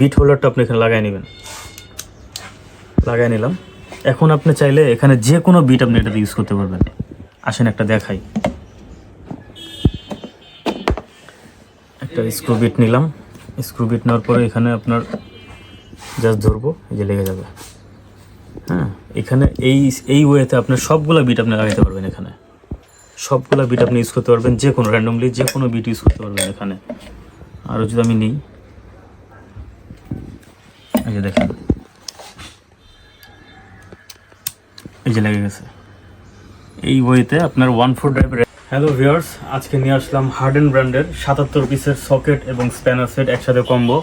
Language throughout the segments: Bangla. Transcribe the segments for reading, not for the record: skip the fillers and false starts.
বিট হোল্ডারটা আপনি এখানে লাগাই নেবেন, লাগাই নিলাম। এখন আপনি চাইলে এখানে যে কোনো বিট আপনি এটাতে ইউজ করতে পারবেন। আসেন একটা দেখাই। একটা স্ক্রু বিট নিলাম, স্ক্রু বিট নেওয়ার পরে এখানে আপনার জাস্ট ধরবো, এই যে লেগে যাবে। হ্যাঁ, এখানে এই ওয়েতে আপনার সবগুলো বিট আপনি লাগাইতে পারবেন। এখানে সবগুলো বিট আপনি ইউজ করতে পারবেন, যে কোনো র্যান্ডমলি যে কোনো বিট ইউজ করতে পারবেন এখানে। আরও যদি আমি নিই, এই যে দেখেন, এই যে লেগে গেছে। এই ওয়েতে আপনার 1/4 ড্রাইভের। হ্যালো ভিউয়ার্স, আজকে নিয়ে আসলাম হার্ডেন ব্র্যান্ডের 77 পিসের সকেট এবং স্প্যানার সেট একসাথে কম্বো।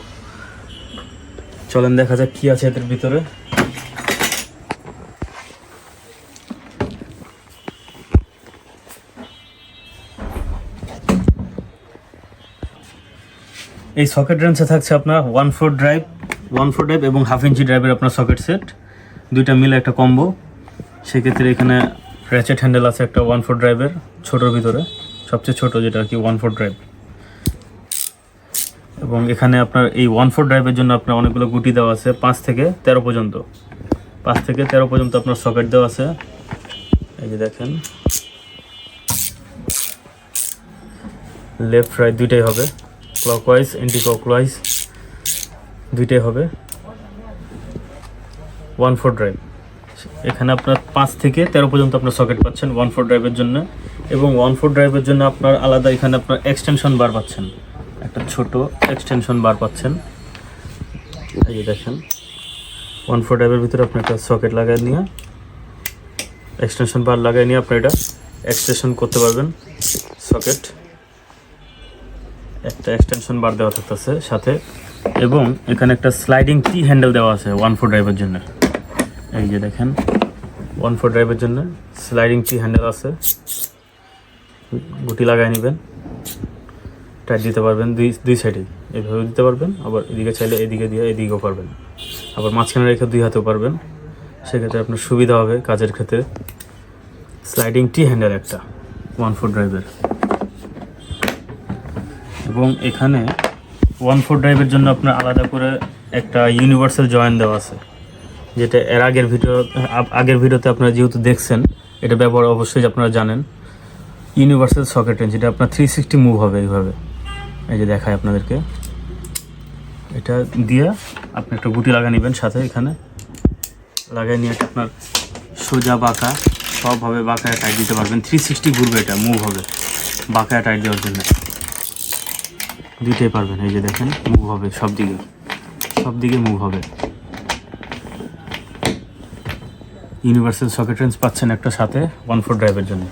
চলেন দেখা যাক কি আছে এদের ভিতরে। এই সকেট রেঞ্জে থাকছে আপনার 1/4 ড্রাইভ এবং 1/2 ইঞ্চি ড্রাইভের আপনার সকেট সেট, দুইটা মিলে একটা কম্বো। সেক্ষেত্রে এখানে র্যাচেট হ্যান্ডেল আছে একটা 1/4 ড্রাইভের, ছোটোর ভিতরে সবচেয়ে ছোটো যেটা আর কি 1/4 ড্রাইভ। এবং এখানে আপনার এই 1/4 ড্রাইভের জন্য আপনার অনেকগুলো গুটি দেওয়া আছে, 5 থেকে 13 পর্যন্ত আপনার সকেট দেওয়া আছে। এই যে দেখেন, লেফট রাইট দুইটাই হবে, ক্লকওয়াইজ অ্যান্টি ক্লকওয়াইজ দুইটাই হবে। 1/4 ড্রাইভ, এখানে আপনার 5 থেকে 13 পর্যন্ত আপনার সকেট পাচ্ছেন 1/4 ড্রাইভের জন্য। এবং 1/4 ড্রাইভের জন্য আপনার আলাদা এখানে আপনার এক্সটেনশন বার পাচ্ছেন, একটা ছোট এক্সটেনশন বার পাচ্ছেন। এই যে দেখেন, 1/4 ড্রাইভের ভিতরে আপনি একটা সকেট লাগাই নিয়ে, এক্সটেনশন বার লাগাই নিয়ে আপনি এটা এক্সটেনশন করতে পারবেন। সকেট একটা এক্সটেনশন বার দেওয়া থাকতেছে সাথে, এবং এখানে একটা স্লাইডিং টি হ্যান্ডেল দেওয়া আছে 1/4 ড্রাইভের জন্য। এই যে দেখেন, 1/4 ড্রাইভের জন্য স্লাইডিং টি হ্যান্ডেল আছে। গুটি লাগাই নেবেন, টাইট দিতে পারবেন দুই সাইডেই, এইভাবে দিতে পারবেন, আবার এদিকে চাইলে এদিকে দিয়ে এদিকেও পারবেন, আবার মাঝখানে রেখে দুই হাতেও পারবেন। সেক্ষেত্রে আপনার সুবিধা হবে কাজের ক্ষেত্রে। স্লাইডিং টি হ্যান্ডেল একটা 1/4 ড্রাইভের। এবং এখানে 1/4 ড্রাইভের জন্য আপনার আলাদা করে একটা ইউনিভার্সাল জয়েন্ট দেওয়া আছে, যেটা এর আগের ভিডিওতে আপনারা যেহেতু দেখছেন, এটা ব্যবহার অবশ্যই আপনারা জানেন। ইউনিভার্সাল সকেট রেঞ্জ, এটা আপনার 360 মুভ হবে এইভাবে। এই যে দেখায় আপনাদেরকে, এটা দিয়ে আপনি একটা গুটি লাগা নেবেন সাথে, এখানে লাগাই নিয়ে আপনার সোজা বাঁকা সবভাবে বাঁকায় টাইট দিতে পারবেন। 360 ঘুরবে, এটা মুভ হবে বাঁকায় টাইট দেওয়ার জন্য, দিতেই পারবেন। এই যে দেখেন, মুভ হবে সব দিকে মুভ হবে। ইউনিভার্সাল সকেট রেঞ্জ পাচ্ছেন একটা সাথে 1/4 ড্রাইভের জন্য।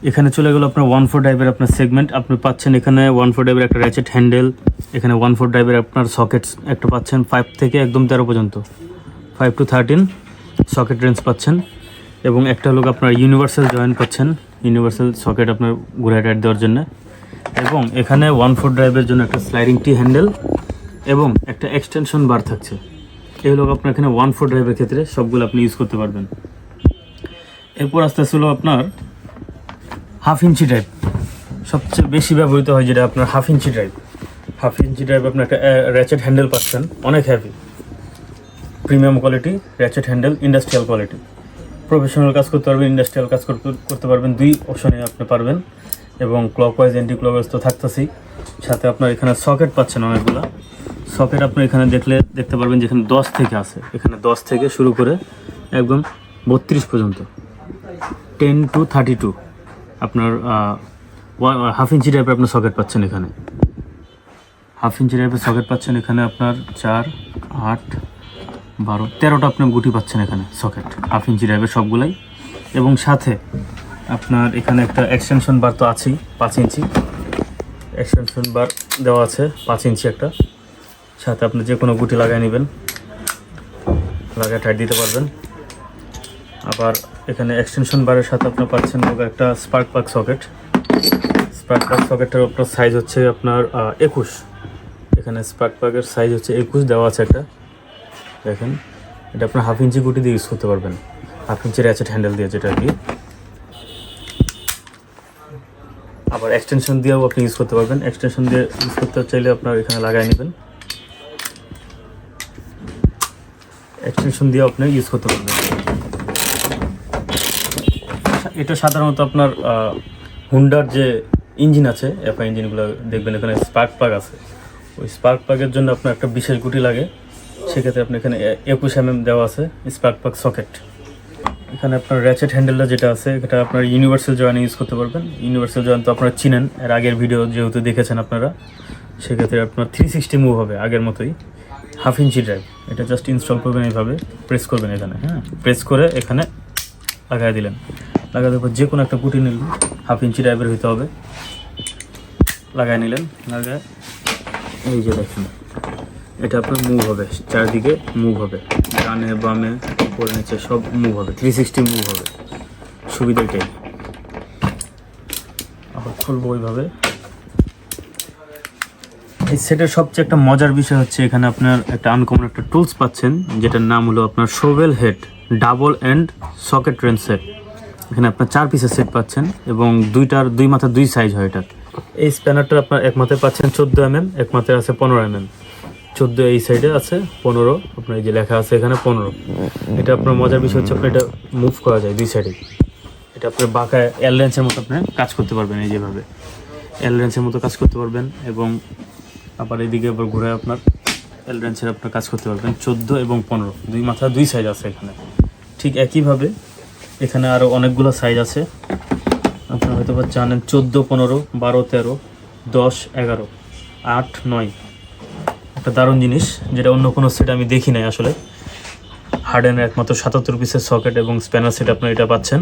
এখানে চলে গেল আপনার 1/4 ড্রাইভের আপনার সেগমেন্ট। আপনি পাচ্ছেন এখানে 1/4 ড্রাইভের একটা র্যাচেট হ্যান্ডেল, এখানে 1/4 ড্রাইভের আপনার সকেটস একটা পাচ্ছেন 5 থেকে একদম 13 পর্যন্ত, 5 to 13 সকেট রেঞ্জ পাচ্ছেন। এবং একটা হলো আপনার ইউনিভার্সাল জয়েন্ট পাচ্ছেন, ইউনিভার্সাল সকেট আপনার ঘুরে টাইট দেওয়ার জন্য। এবং এখানে 1/4 ড্রাইভের জন্য একটা স্লাইডিং টি হ্যান্ডেল এবং একটা এক্সটেনশন বার থাকছে। এই হলো আপনার এখানে 1/4 ড্রাইভের ক্ষেত্রে সবগুলো আপনি ইউজ করতে পারবেন। এরপর আস্তে আস্তে হলো আপনার 1/2 ইঞ্চি ড্রাইভ, সবচেয়ে বেশি ব্যবহৃত হয় যেটা আপনার 1/2 ইঞ্চি ড্রাইভ। 1/2 ইঞ্চি ড্রাইভ আপনার একটা র্যাচেট হ্যান্ডেল পাচ্ছেন, অনেক heavy, premium quality ratchet handle, industrial quality. Professional কাজ করতে পারবেন, ইন্ডাস্ট্রিয়াল কাজ করতে পারবেন, দুই অপশনে আপনি পারবেন। এবং ক্লকওয়াইজ অ্যান্টি ক্লকওয়াইজ তো থাকতেছেই, সাথে আপনার এখানে সকেট পাচ্ছেন অনেকগুলো সকেট। আপনি এখানে দেখতে পারবেন যেখানে 10 থেকে আছে, এখানে 10 থেকে শুরু করে একদম 32 পর্যন্ত, 10 to 32 আপনার 1/2 ইঞ্চি টাইপের আপনার সকেট পাচ্ছেন এখানে। 1/2 ইঞ্চি টাইপের সকেট পাচ্ছেন এখানে আপনার 4, 8, 12, 13টা আপনার গুটি পাচ্ছেন এখানে সকেট 1/2 ইঞ্চি টাইপের সবগুলাই। এবং সাথে আপনার এখানে একটা এক্সটেনশন বার তো আছেই, 5 ইঞ্চি এক্সটেনশন বার দেওয়া আছে, 5 ইঞ্চি একটা। সাথে আপনি যে কোনো গুটি লাগাই নেবেন, লাগায় টাইট দিতে পারবেন। আবার এখানে এক্সটেনশন বারের সাথে আপনার পাচ্ছেন একটা spark plug socket. Spark plug সকেটের আপনার সাইজ হচ্ছে আপনার 21, এখানে স্পার্ক প্লাগের সাইজ হচ্ছে 21 দেওয়া আছে একটা। দেখেন, এটা আপনার 1/2 ইঞ্চি গুটি দিয়ে ইউজ করতে পারবেন, 1/2 ইঞ্চি র্যাচেট হ্যান্ডেল দিয়ে, যেটা আর কি। আবার এক্সটেনশন দিয়েও আপনি ইউজ করতে পারবেন। এক্সটেনশন দিয়ে ইউজ করতে চাইলে আপনার এখানে লাগাই নেবেন, এক্সটেনশন দিয়েও আপনি ইউজ করতে পারবেন। এটা সাধারণত আপনার হুন্ডার যে ইঞ্জিন আছে, এফআই ইঞ্জিনগুলো দেখবেন এখানে স্পার্ক প্লাগ আছে, ওই স্পার্ক প্লাগের জন্য আপনার একটা বিশেষ গুটি লাগে, সেক্ষেত্রে আপনি এখানে 21 mm দেওয়া আছে স্পার্ক প্লাগ সকেট। এখানে আপনার র্যাচেট হ্যান্ডেলটা যেটা আছে এটা আপনার ইউনিভার্সাল জয়েন ইউজ করতে পারবেন। ইউনিভার্সাল জয়েন তো আপনারা চিনেন, এর আগের ভিডিও যেহেতু দেখেছেন আপনারা, সেক্ষেত্রে আপনার 360 মুভ হবে আগের মতোই। 1/2 ইঞ্চি ড্রাইভ, এটা জাস্ট ইনস্টল করবেন, এইভাবে প্রেস করবেন এখানে, হ্যাঁ প্রেস করে এখানে লাগাই দিলেন। লাগানোর পর যে কোনো একটা পুটি নিলেন, 1/2 ইঞ্চি ড্রাইভের হইতে হবে, লাগাই নিলেন। লাগায় এই যে দেখুন এটা আপনার মুভ হবে, চারদিকে মুভ হবে, ডানে বামে উপরে নিচে সব মুভ হবে, 360 মুভ হবে, সুবিধাটাই। আবার খুলবো ওইভাবে। এই সেটের সবচেয়ে একটা মজার বিষয় হচ্ছে এখানে আপনার একটা আনকমন একটা টুলস পাচ্ছেন, যেটার নাম হলো আপনার shovel head double end socket range set. এখানে আপনার 4 পিসের সেট পাচ্ছেন এবং দুই মাথা 2 সাইজ হয় এটার। এই স্প্যানারটা আপনার এক মাথায় পাচ্ছেন 14 mm, এক মাথায় আছে 15 mm। 14 এই সাইডে আছে, 15 আপনার এই যে লেখা আছে এখানে 15। এটা আপনার মজার বিষয় হচ্ছে আপনার এটা মুভ করা যায় 2 সাইডে। এটা আপনার বাঁকায় এল রেঞ্চের মতো আপনি কাজ করতে পারবেন, এই যেভাবে এল রেঞ্চের মতো কাজ করতে পারবেন। এবং আবার এইদিকে আবার ঘুরে আপনার এল রেঞ্চের আপনার কাজ করতে পারবেন। 14 এবং 15 দুই মাথা 2 সাইজ আছে এখানে। ঠিক একইভাবে এখানে আরও অনেকগুলো সাইজ আছে, আপনারা হয়তো বা জানেন। 14, 15, 12, 13, 10, 11, 8, 9। একটা দারুণ জিনিস যেটা অন্য কোনো সেট আমি দেখি নাই আসলে। হার্ডেনের একমাত্র 77 পিসের সকেট এবং স্প্যানার সেট আপনারা এটা পাচ্ছেন।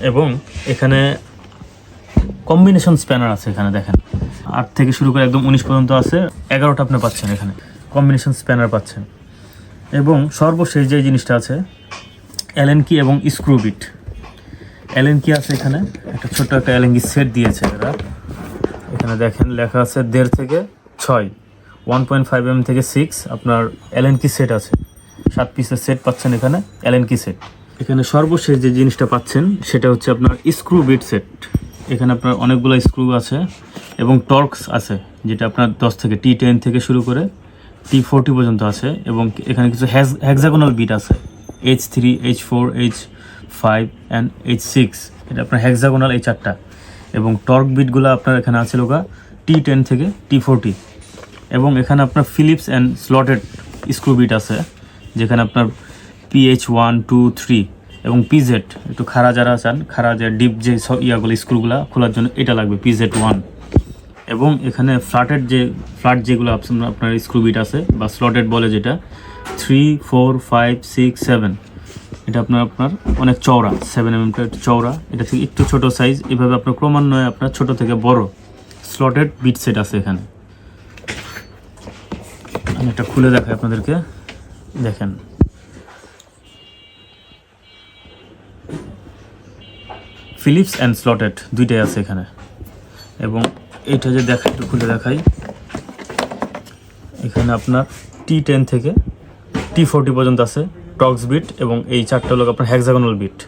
এবং এখানে কম্বিনেশন স্প্যানার আছে, এখানে দেখেন 8 থেকে শুরু করে একদম 19 পর্যন্ত আছে, 11টা আপনি পাচ্ছেন এখানে কম্বিনেশন স্প্যানার পাচ্ছেন। এবং সর্বশেষ যে জিনিসটা আছে অ্যালেন কি এবং স্ক্রু বিট। অ্যালেন কি আছে এখানে, একটা ছোট্ট একটা অ্যালেন কি সেট দিয়েছে এরা। এখানে দেখেন লেখা আছে 1.5 থেকে 6, 1.5 mm থেকে 6 আপনার অ্যালেন কি সেট আছে। 7 পিসের সেট পাচ্ছেন এখানে, অ্যালেন কি সেট। এখানে সর্বশেষ যে জিনিসটা পাচ্ছেন সেটা হচ্ছে আপনার স্ক্রু বিট সেট। এখানে আপনার অনেকগুলো স্ক্রু আছে এবং টর্কস আছে, যেটা আপনার 10 থেকে T10 থেকে শুরু করে T40 পর্যন্ত আছে। এবং এখানে কিছু হেক্সাগোনাল বিট আছে, H3, H4, H5 and H6। এটা আপনার হেক্সাগোনাল এই 4টা। এবং টর্ক বিটগুলো আপনার এখানে আছে লোকা T10 থেকে T40। এবং এখানে আপনার Phillips and slotted screw bit আছে, যেখানে আপনার PH1, 2, 3 এবং PZ। একটু খাড়া যারা চান, খাড়া যে ডিপ যে ইয়াগুলো স্ক্রুগুলো খোলার জন্য এটা লাগবে PZ1। এবং এখানে ফ্ল্যাট যেগুলো আপনার স্ক্রু বিট আছে বা স্লটেড বলে যেটা 3, 4, 5, 6, 7। এটা আপনার অনেক চওড়া, 7 mm চওড়া, এটা থেকে একটু ছোট সাইজ। এভাবে আপনার ক্রমান্বয়ে আপনার ছোট থেকে বড় স্লটেড বিট সেট আছে এখানে। আমি এটা খুলে দেখাই আপনাদেরকে, দেখেন ফিলিপস অ্যান্ড স্লটেড দুইটাই আছে এখানে। এবং এইটা যে একটু খুলে দেখাই, এখানে আপনার T10 থেকে T40 পর্যন্ত আছে টর্কস বিট, এবং এই 4টা হলো আপনার হেক্সাগোনাল বিট।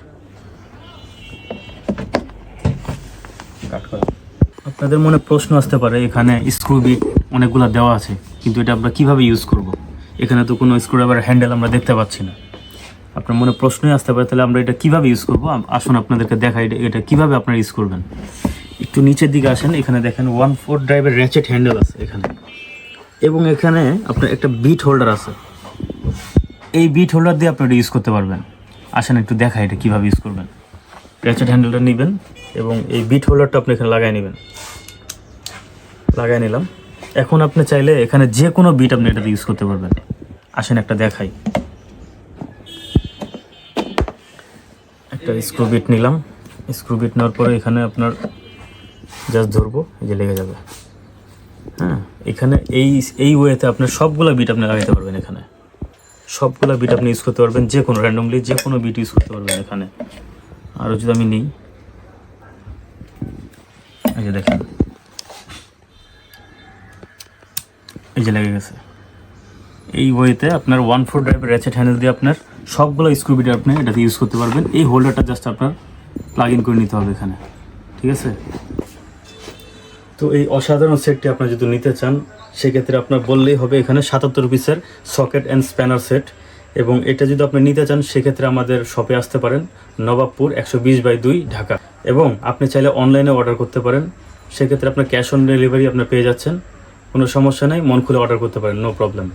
আপনাদের মনে প্রশ্ন আসতে পারে এখানে স্ক্রু বিট অনেকগুলো দেওয়া আছে, কিন্তু এটা আমরা কীভাবে ইউজ করব? এখানে তো কোনো স্ক্রুড্রাইভার হ্যান্ডেল আমরা দেখতে পাচ্ছি না। আপনার মনে প্রশ্নই আসতে পারে তাহলে আমরা এটা কীভাবে ইউজ করব। আসুন আপনাদেরকে দেখাই এটা কীভাবে আপনারা ইউজ করবেন। একটু নিচের দিকে আসেন, এখানে দেখেন 1/4 ড্রাইভের র্যাচেট হ্যান্ডেল আছে এখানে। এবং এখানে আপনার একটা বিট হোল্ডার আছে, এই বিট হোল্ডার দিয়ে আপনি এটা ইউজ করতে পারবেন। আসেন একটু দেখাই এটা কীভাবে ইউজ করবেন। র্যাচেট হ্যান্ডেলটা নেবেন এবং এই বিট হোল্ডারটা আপনি এখানে লাগাই নেবেন। লাগাই নিলাম। এখন আপনি চাইলে এখানে যে কোনো বিট আপনি এটাতে ইউজ করতে পারবেন। আসেন একটা দেখাই। একটা স্ক্রু বিট নিলাম। স্ক্রু বিট নেওয়ার পরে এখানে আপনার জাস্ট ধরবো, এই যে লেগে যাবে। হ্যাঁ, এখানে এই ওয়েতে আপনার সবগুলো বিট আপনি লাগাইতে পারবেন। এখানে সবগুলো বিট আপনি ইউজ করতে পারবেন, যে কোনো র্যান্ডমলি যে কোনো বিট ইউজ করতে পারবেন এখানে। আরও যদি আমি নিই, এই যে দেখেন এই যে লেগে গেছে। এই ওয়েতে আপনার 1/4 ড্রাইভের র্যাচেট হ্যান্ডেল দিয়ে আপনার সবগুলো স্ক্রু বিট আপনি এটাতে ইউজ করতে পারবেন। এই হোল্ডারটা জাস্ট আপনার প্লাগ ইন করে নিতে হবে এখানে, ঠিক আছে? তো এই অসাধারণ সেটটি আপনি যদি নিতে চান সেক্ষেত্রে আপনার বললেই হবে এখানে 77 পিসের সকেট অ্যান্ড স্প্যানার সেট। এবং এটা যদি আপনি নিতে চান সেক্ষেত্রে আমাদের শপে আসতে পারেন, নবাবপুর 120/2 ঢাকা। এবং আপনি চাইলে অনলাইনে অর্ডার করতে পারেন, সেক্ষেত্রে আপনার ক্যাশ অন ডেলিভারি আপনি পেয়ে যাচ্ছেন, কোনো সমস্যা নেই, মন খুলে অর্ডার করতে পারেন, নো প্রবলেম।